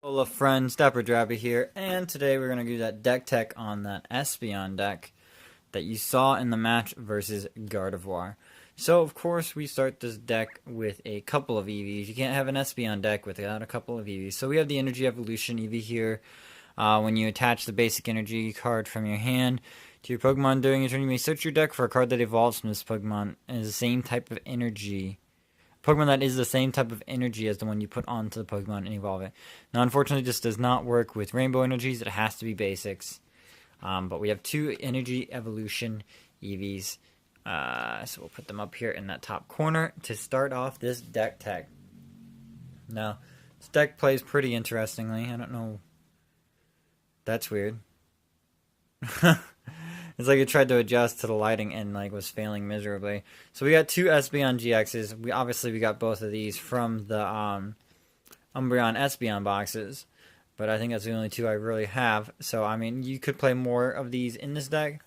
Hello friends, DapperDraby here, and today we're going to do that deck tech on that Espeon deck that you saw in the match versus Gardevoir. So of course we start this deck with a couple of EVs. You can't have an Espeon deck without a couple of EVs. So we have the Energy Evolution EV here. When you attach the basic energy card from your hand to your Pokemon during your turn, you may search your deck for a card that evolves from this Pokemon and is the same type of energy. Pokemon that is the same type of energy as the one you put onto the Pokemon and evolve it. Now, unfortunately, this does not work with Rainbow Energies. It has to be basics. But we have two Energy Evolution EVs. So we'll put them up here in that top corner to start off this deck tech. Now, this deck plays pretty interestingly. I don't know. That's weird. It's like it tried to adjust to the lighting and was failing miserably. So we got two Espeon-GXs. We got both of these from the Umbreon Espeon boxes, but I think that's the only two I really have. So I mean, you could play more of these in this deck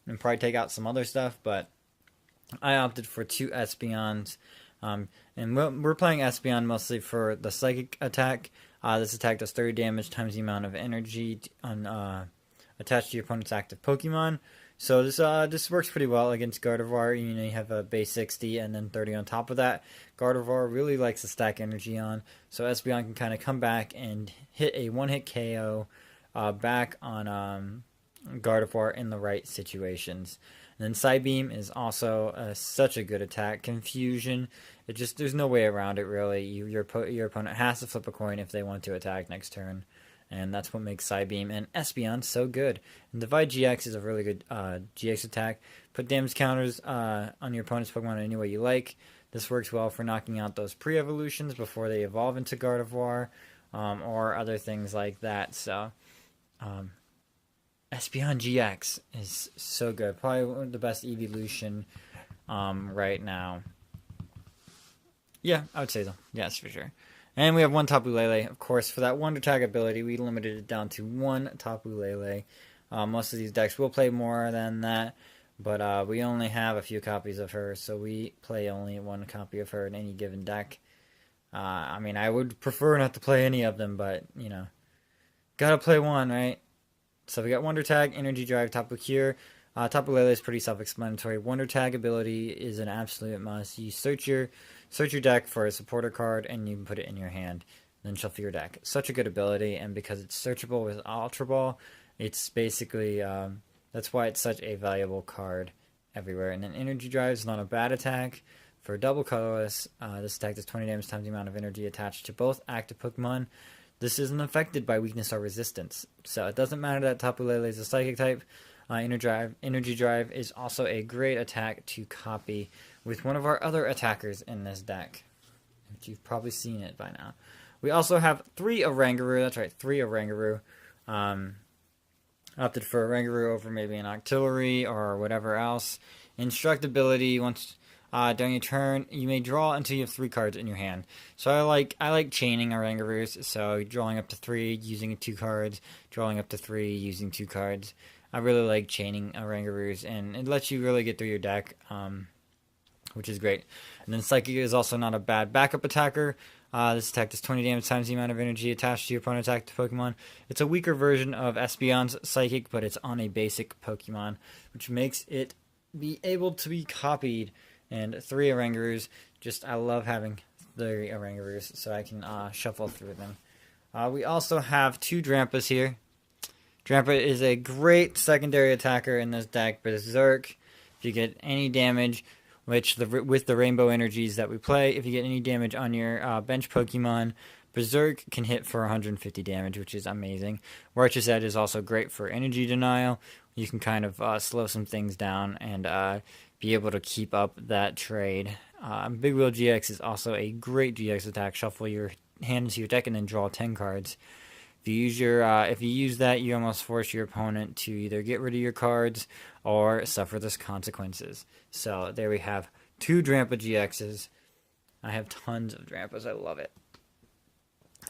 and probably take out some other stuff, but I opted for two Espeons. And we're playing Espeon mostly for the Psychic attack. This attack does 30 damage times the amount of energy attached to your opponent's active Pokemon. So this works pretty well against Gardevoir. You have a base 60 and then 30 on top of that. Gardevoir really likes to stack energy on, so Espeon can kind of come back and hit a one-hit KO back on Gardevoir in the right situations. And then Psybeam is also such a good attack. Confusion, there's no way around it really. Your opponent has to flip a coin if they want to attack next turn. And that's what makes Psybeam and Espeon so good. And Divide GX is a really good GX attack. Put damage counters on your opponent's Pokemon any way you like. This works well for knocking out those pre-evolutions before they evolve into Gardevoir or other things like that. So Espeon GX is so good. Probably one of the best evolution right now. Yeah, I would say so. Yes, for sure. And we have one Tapu Lele. Of course, for that Wonder Tag ability, we limited it down to one Tapu Lele. Most of these decks will play more than that, but we only have a few copies of her, so we play only one copy of her in any given deck. I mean, I would prefer not to play any of them, but, gotta play one, right? So we got Wonder Tag, Energy Drive, Tapu Cure. Tapu Lele is pretty self-explanatory. Wonder Tag ability is an absolute must. You search your deck for a supporter card, and you can put it in your hand. Then shuffle your deck. Such a good ability, and because it's searchable with Ultra Ball, it's basically that's why it's such a valuable card everywhere. And then Energy Drive is not a bad attack. For double colorless, this attack does 20 damage times the amount of energy attached to both active Pokemon. This isn't affected by weakness or resistance, so it doesn't matter that Tapu Lele is a Psychic type. Energy Drive is also a great attack to copy with one of our other attackers in this deck. You've probably seen it by now. We also have three Oranguru. That's right, three Oranguru. Opted for Oranguru over maybe an Octillery or whatever else. Instructability, once during your turn, you may draw until you have three cards in your hand. So I like chaining Orangurus. So drawing up to three, using two cards. Drawing up to three, using two cards. I really like chaining Orangurus, and it lets you really get through your deck, which is great. And then Psychic is also not a bad backup attacker. This attack does 20 damage times the amount of energy attached to your opponent's active Pokemon. It's a weaker version of Espeon's Psychic, but it's on a basic Pokemon, which makes it be able to be copied. And three Orangurus, I love having three Orangurus, so I can shuffle through them. We also have two Drampas here. Drampa is a great secondary attacker in this deck. Berserk, if you get any damage, with the rainbow energies that we play, if you get any damage on your bench Pokemon, Berserk can hit for 150 damage, which is amazing. Righteous Edge is also great for energy denial. You can kind of slow some things down and be able to keep up that trade. Big Wheel GX is also a great GX attack. Shuffle your hand into your deck and then draw 10 cards. If you use that, you almost force your opponent to either get rid of your cards or suffer the consequences. So there we have two Drampa-GXs. I have tons of Drampas. I love it.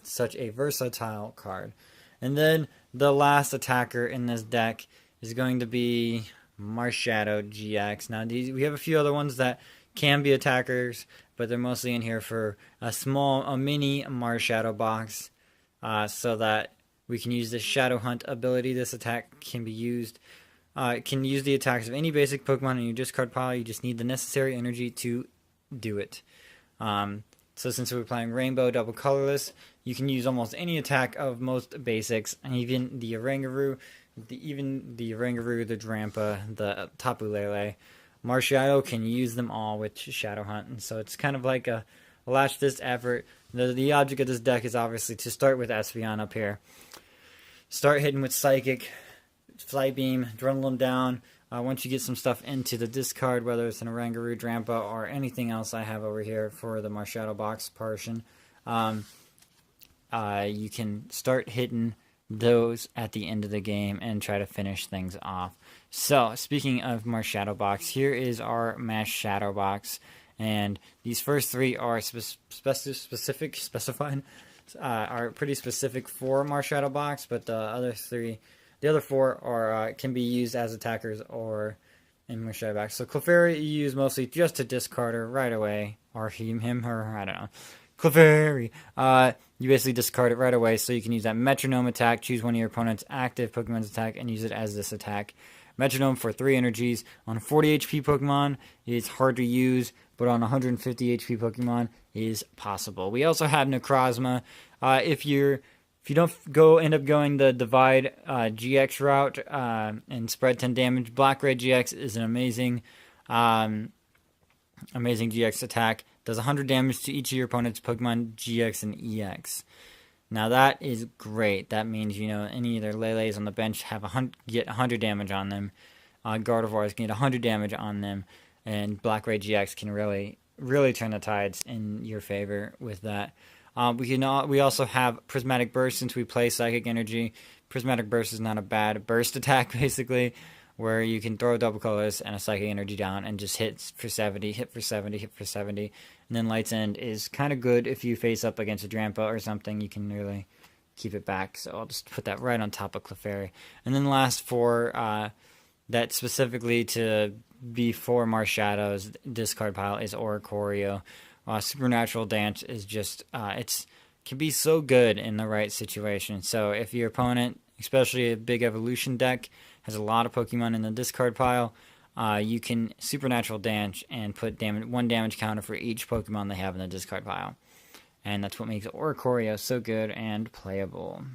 Such a versatile card. And then the last attacker in this deck is going to be Marshadow-GX. Now we have a few other ones that can be attackers, but they're mostly in here for a mini Marshadow box. so that we can use this Shadow Hunt ability. This attack can be used. It can use the attacks of any basic Pokemon in your discard pile. You just need the necessary energy to do it. So since we're playing Rainbow Double Colorless, you can use almost any attack of most basics, and even the Oranguru, the Drampa, the Tapu Lele. Marshadow can use them all with Shadow Hunt, and so it's kind of like a last-ditch effort. The object of this deck is obviously to start with Espeon up here. Start hitting with Psychic, Flight Beam, Dwindle them down. Once you get some stuff into the discard, whether it's an Oranguru, Drampa, or anything else I have over here for the Marshadow box portion, you can start hitting those at the end of the game and try to finish things off. So, speaking of Marshadow box, here is our Marshadow box, and these first three are specified, are pretty specific for Marshadow box, but the other four are can be used as attackers or in Marshadow box. So Clefairy you use mostly just to discard her right away, or her, I don't know. Clefairy, you basically discard it right away, so you can use that Metronome attack, choose one of your opponent's active Pokemon's attack, and use it as this attack. Metronome for 3 energies. On 40 HP Pokemon, it's hard to use, but on 150 HP Pokemon is possible. We also have Necrozma. If you don't end up going the Divide GX route and spread 10 damage, Black Red GX is an amazing GX attack. Does 100 damage to each of your opponent's Pokemon GX and EX. Now that is great. That means, any of their Lele's on the bench get 100 damage on them. Gardevoirs can get 100 damage on them. And Black Red GX can really, really turn the tides in your favor with that. We also have Prismatic Burst since we play Psychic Energy. Prismatic Burst is not a bad burst attack, basically, where you can throw a Double Colorless and a Psychic Energy down and just hit for 70, hit for 70, hit for 70. And then Light's End is kind of good if you face up against a Drampa or something. You can really keep it back. So I'll just put that right on top of Clefairy. And then last four, that specifically to be for Marshadow's discard pile is Oricorio. Supernatural Dance is just, can be so good in the right situation. So if your opponent, especially a big evolution deck, has a lot of Pokemon in the discard pile, you can Supernatural Dance and put 1 damage counter for each Pokemon they have in the discard pile. And that's what makes Oricorio so good and playable.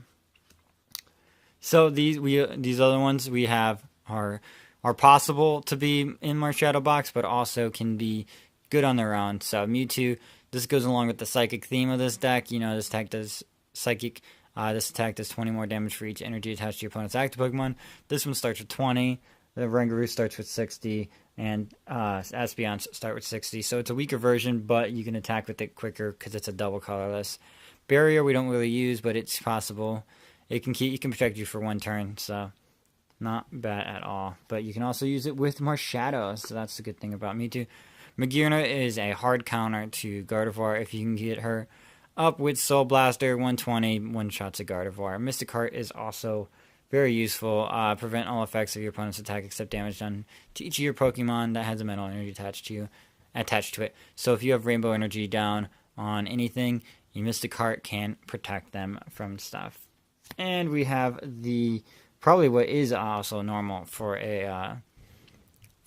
So these other ones we have are possible to be in Marshadow box, but also can be good on their own. So Mewtwo, this goes along with the Psychic theme of this deck. This attack does Psychic. This attack does 20 more damage for each energy attached to your opponent's active Pokemon. This one starts with 20. The Oranguru starts with 60, and Espeon start with 60. So it's a weaker version, but you can attack with it quicker because it's a double colorless. Barrier we don't really use, but it's possible. It can protect you for 1 turn, so not bad at all. But you can also use it with Marshadow, so that's the good thing about Mewtwo. Magearna is a hard counter to Gardevoir if you can get her up with Soul Blaster, 120, one-shots a Gardevoir. Mystic Heart is also very useful. Prevent all effects of your opponent's attack except damage done to each of your Pokemon that has a mental energy attached to it. So if you have Rainbow Energy down on anything, your Mystic Heart can protect them from stuff. And we have probably what is also normal for a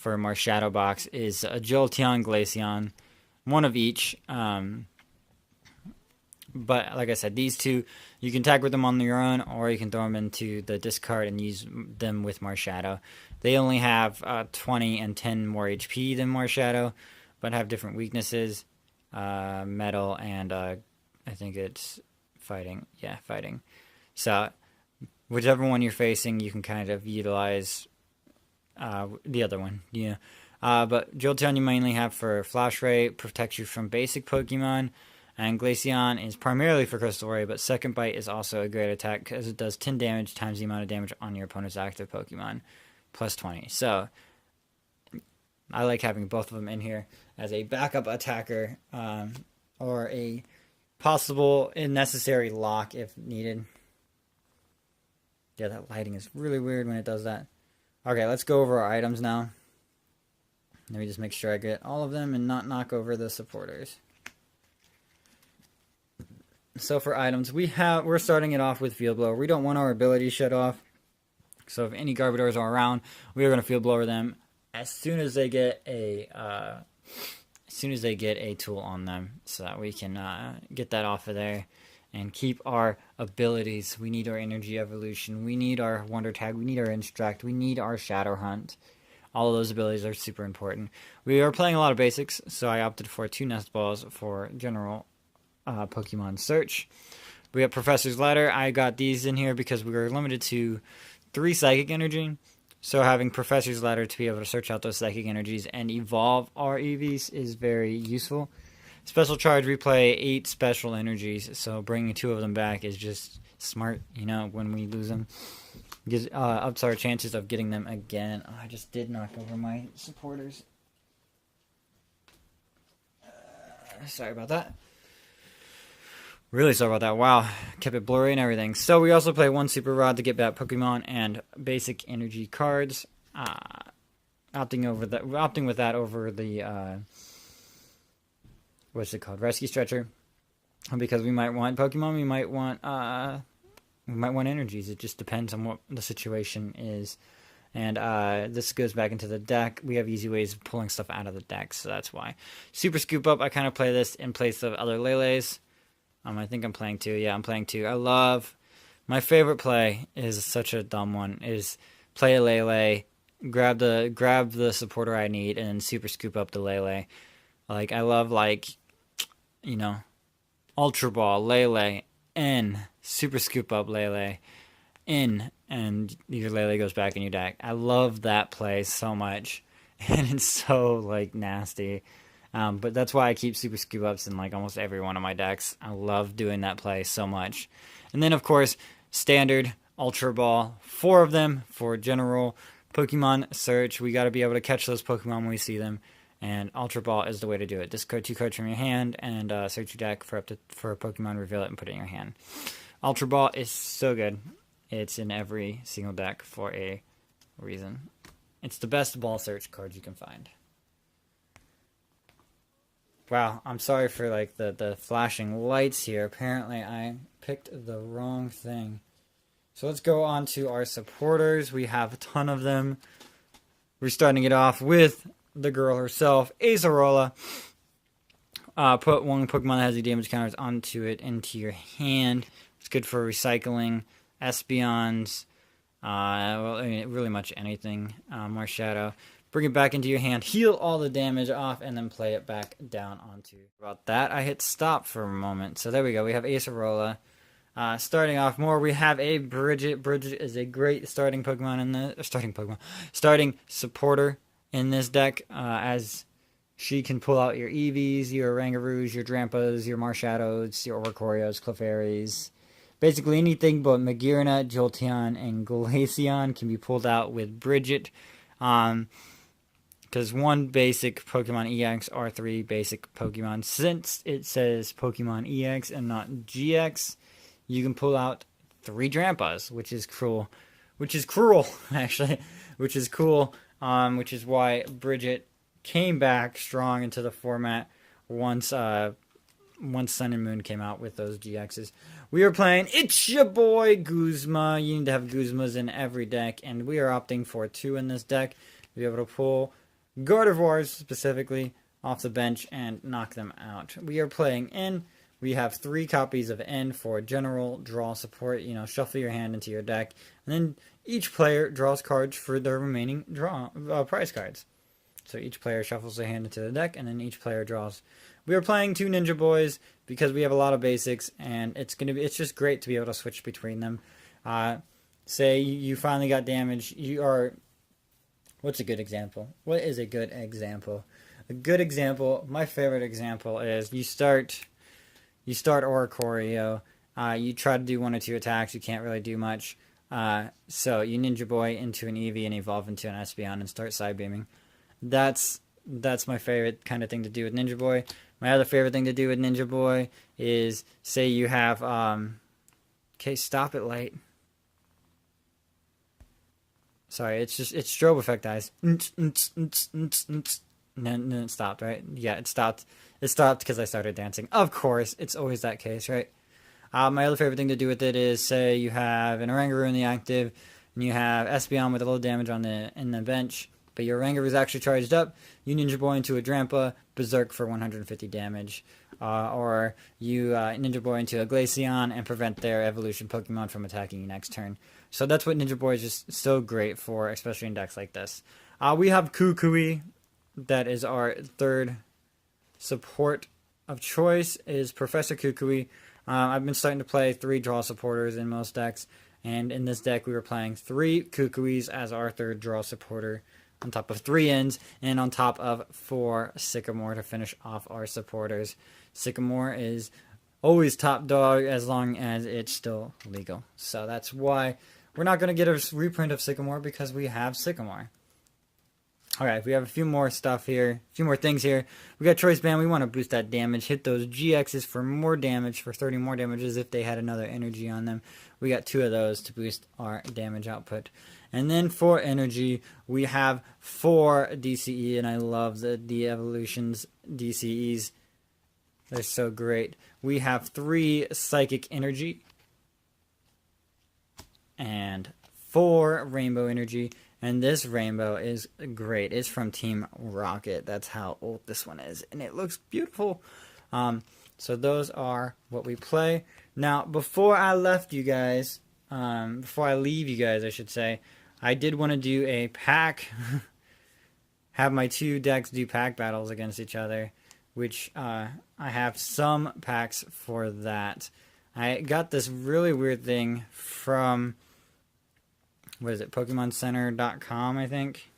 Marshadow box is a Jolteon, Glaceon, one of each. But like I said, these two, you can tag with them on your own, or you can throw them into the discard and use them with Marshadow. They only have 20 and 10 more HP than Marshadow, but have different weaknesses. Metal and I think it's fighting. Yeah, fighting. So whichever one you're facing, you can kind of utilize the other one. Yeah. But Jolteon you mainly have for Flash Ray, protects you from basic Pokemon. And Glaceon is primarily for Crystal Ray, but Second Bite is also a great attack because it does 10 damage times the amount of damage on your opponent's active Pokemon, plus 20. So I like having both of them in here as a backup attacker or a possible and necessary lock if needed. Yeah, that lighting is really weird when it does that. Okay, let's go over our items now. Let me just make sure I get all of them and not knock over the supporters. So for items, we're starting it off with Field Blower. We don't want our ability shut off. So if any Garbodors are around, we are going to Field Blower them as soon as they get a tool on them, so that we can get that off of there and keep our abilities. We need our Energy Evolution. We need our Wonder Tag. We need our Instruct. We need our Shadow Hunt. All of those abilities are super important. We are playing a lot of basics, so I opted for 2 Nest Balls for general Pokemon search. We have Professor's Ladder. I got these in here because we were limited to 3 Psychic Energy. So having Professor's Ladder to be able to search out those Psychic Energies and evolve our Eevees is very useful. Special Charge, we play 8 Special Energies, so bringing 2 of them back is just smart, you know, when we lose them. Gives ups our chances of getting them again. Oh, I just did knock over my supporters. Sorry about that. Really sorry about that. Wow, kept it blurry and everything. So we also play 1 Super Rod to get back Pokemon and basic energy cards. Opting with that over the what's it called? Rescue Stretcher, because we might want Pokemon. We might want energies. It just depends on what the situation is. And this goes back into the deck. We have easy ways of pulling stuff out of the deck, so that's why. Super Scoop Up, I kind of play this in place of other Lele's. I think I'm playing 2. Yeah, I'm playing 2. My favorite play is such a dumb one, is play a Lele, grab the supporter I need, and then Super Scoop Up the Lele. Like, I love, like, you know, Ultra Ball, Lele, N, Super Scoop Up Lele, in, and your Lele goes back in your deck. I love that play so much, and it's so, like, nasty. But that's why I keep Super Scoop Ups in, like, almost every one of my decks. I love doing that play so much. And then, of course, standard Ultra Ball, 4 of them for general Pokemon search. We got to be able to catch those Pokemon when we see them, and Ultra Ball is the way to do it. Discard 2 cards from your hand and search your deck for a Pokemon, reveal it, and put it in your hand. Ultra Ball is so good. It's in every single deck for a reason. It's the best ball search card you can find. Wow, I'm sorry for like the flashing lights here. Apparently I picked the wrong thing. So let's go on to our supporters. We have a ton of them. We're starting it off with the girl herself, Acerola. Put 1 Pokemon that has the damage counters onto it into your hand. It's good for recycling, Espeons, well, I mean, really much anything. Marshadow. Bring it back into your hand, heal all the damage off, and then play it back down onto. About that, I hit stop for a moment. So there we go. We have Acerola. Starting off more, we have a Brigette. Brigette is a great starting supporter in this deck, as she can pull out your Eevees, your Orangarus, your Drampas, your Marshadows, your Oricorios, Clefairies. Basically anything but Magearna, Jolteon, and Glaceon can be pulled out with Brigette. Because 1 basic Pokemon EX are 3 basic Pokemon. Since it says Pokemon EX and not GX, you can pull out 3 Drampas, which is cruel. Which is cruel, actually. Which is cool. Which is why Brigette came back strong into the format once Sun and Moon came out with those GXs. We are playing It's Your Boy Guzma. You need to have Guzmas in every deck, and we are opting for 2 in this deck to be able to pull Gardevoirs specifically off the bench and knock them out. We are playing N. We have 3 copies of N for general draw support. You know, shuffle your hand into your deck, and then each player draws cards for their remaining prize cards. So each player shuffles their hand into the deck, and then each player draws. We are playing 2 Ninja Boys because we have a lot of basics, and it's just great to be able to switch between them. Say you finally got damage, what's a good example? What is a good example? A good example, my favorite example is you start Oricorio, you try to do 1 or 2 attacks, you can't really do much. So you Ninja Boy into an Eevee and evolve into an Espeon and start side beaming. That's my favorite kind of thing to do with Ninja Boy. My other favorite thing to do with Ninja Boy is, say you have, okay, stop it, light. Sorry, it's strobe effect, guys. No, it stopped, right? Yeah, it stopped. It stopped because I started dancing. Of course, it's always that case, right? My other favorite thing to do with it is, say you have an Oranguru in the active, and you have Espeon with a little damage on in the bench, but your Oranguru is actually charged up. You Ninja Boy into a Drampa Berserk for 150 damage, or you Ninja Boy into a Glaceon and prevent their evolution Pokemon from attacking you next turn. So that's what Ninja Boy is just so great for, especially in decks like this. We have Kukui, that is our third support of choice, is Professor Kukui. I've been starting to play 3 draw supporters in most decks, and in this deck we were playing 3 Kukuis as our third draw supporter, on top of 3 ends, and on top of 4 Sycamore to finish off our supporters. Sycamore is always top dog as long as it's still legal. So that's why we're not going to get a reprint of Sycamore, because we have Sycamore. Alright, we have a few more stuff here, a few more things here. We got Choice Band. We want to boost that damage, hit those GXs for more damage, for 30 more damages if they had another energy on them. We got 2 of those to boost our damage output. And then for energy, we have 4 DCE, and I love the evolutions DCEs. They're so great. We have 3 Psychic Energy and 4 Rainbow Energy. And this rainbow is great. It's from Team Rocket. That's how old this one is. And it looks beautiful. So those are what we play. Now, before I leave you guys, I should say, I did want to do a pack. Have my 2 decks do pack battles against each other. Which I have some packs for that. I got this really weird thing from... what is it, PokemonCenter.com, I think,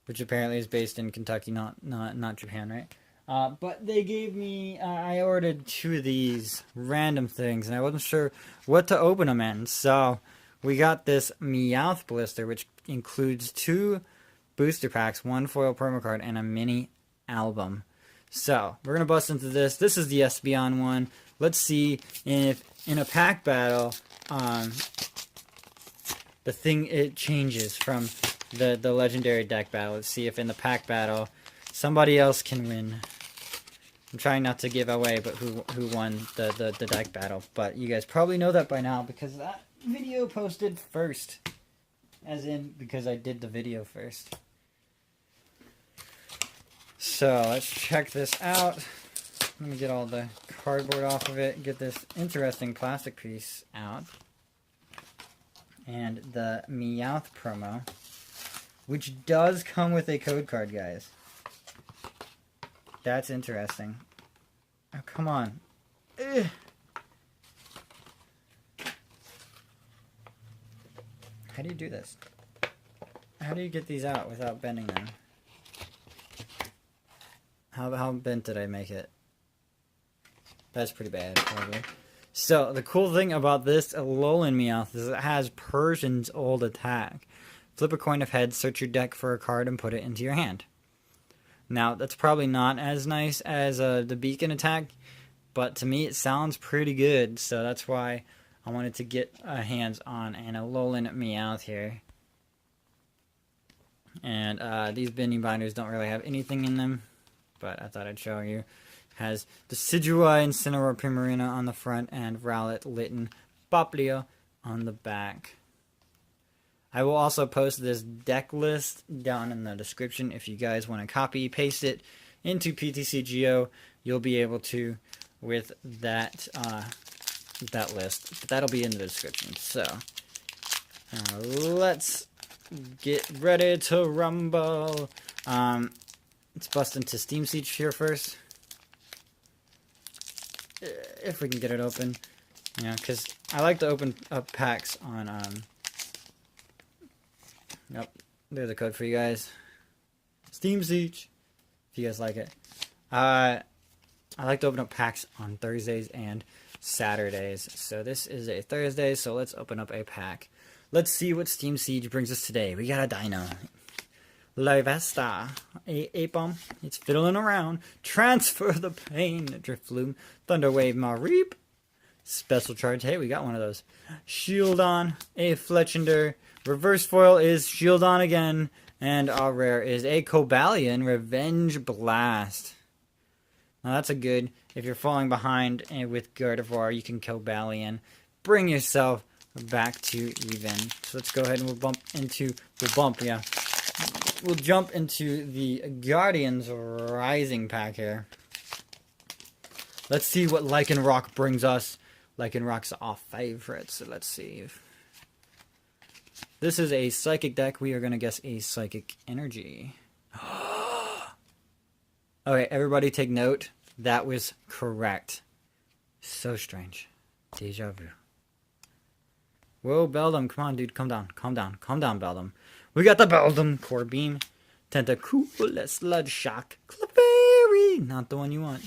which apparently is based in Kentucky, not Japan, right? But they gave me, I ordered 2 of these random things, and I wasn't sure what to open them in. So we got this Meowth blister, which includes 2 booster packs, 1 foil promo card, and a mini album. So we're gonna bust into this. This is the Espeon one. Let's see if in a pack battle, it changes from the legendary deck battle. Let's see if in the pack battle somebody else can win. I'm trying not to give away but who won the deck battle, but you guys probably know that by now because that video posted first, as in because I did the video first. So let's check this out. Let me get all the cardboard off of it, get this interesting plastic piece out. And the Meowth promo, which does come with a code card, guys. That's interesting. Oh, come on. Ugh. How do you do this? How do you get these out without bending them? How bent did I make it? That's pretty bad, probably. So, the cool thing about this Alolan Meowth is it has Persian's old attack. Flip a coin of heads, search your deck for a card, and put it into your hand. Now, that's probably not as nice as the Beacon attack, but to me it sounds pretty good, so that's why I wanted to get hands on an Alolan Meowth here. And these binding binders don't really have anything in them, but I thought I'd show you. Has Decidueye and Incineroar Primarina on the front and Rowlet, Litten, Popplio on the back. I will also post this deck list down in the description if you guys want to copy, paste it into ptcgo. You'll be able to with that that list. But that'll be in the description. So let's get ready to rumble. Let's bust into Steam Siege here first. If we can get it open. Yeah, because I like to open up packs on, Yep, there's a code for you guys. Steam Siege, if you guys like it. I like to open up packs on Thursdays and Saturdays. So this is a Thursday, so let's open up a pack. Let's see what Steam Siege brings us today. We got a Dino. Livesta, a bomb. It's fiddling around. Transfer the pain. Drifloon, Thunderwave, Mareep. Special charge. Hey, we got one of those. Shieldon, a Fletchinder. Reverse foil is Shieldon again. And our rare is a Cobalion, Revenge Blast. Now that's a good if you're falling behind with Gardevoir, you can kill Balian. Bring yourself back to even. So let's go ahead and we'll jump into the Guardians Rising pack here. Let's see what Lycanroc brings us. Lycanroc's our favorite, so let's see. This is a Psychic deck. We are going to guess a Psychic Energy. Okay, everybody take note. That was correct. So strange. Deja vu. Whoa, Beldum. Come on, dude. Calm down. Calm down. Calm down, Beldum. We got the Beldum. Core Beam. Tentacool. Sludge Shock. Clefairy. Not the one you want.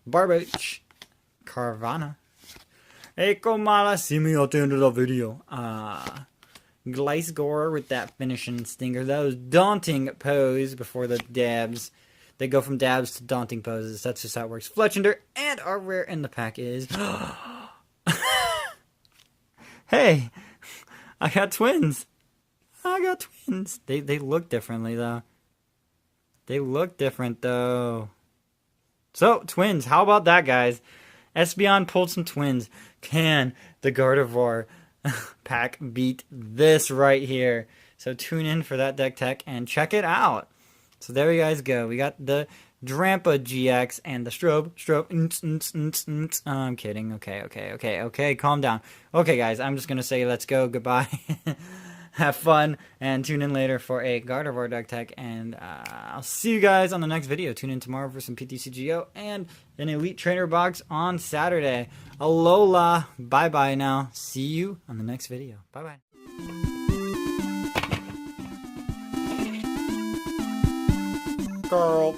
Barboach. Carvana. Ekomala. See me at the end of the video. Gliscor with that finishing stinger. That was daunting pose before the dabs. They go from dabs to daunting poses. That's just how it works. Fletchinder, and our rare in the pack is... Hey! I got twins! I got twins! They look differently, though. They look different, though. So, twins. How about that, guys? Espeon pulled some twins. Can the Gardevoir pack beat this right here? So tune in for that deck tech and check it out. So there you guys go. We got the Drampa-GX and the Strobe. Oh, I'm kidding. Okay. Calm down. Okay, guys. I'm just going to say let's go. Goodbye. Have fun. And tune in later for a Gardevoir deck tech. And I'll see you guys on the next video. Tune in tomorrow for some ptcgo and an Elite Trainer box on Saturday. Alola. Bye-bye now. See you on the next video. Bye-bye. Girl.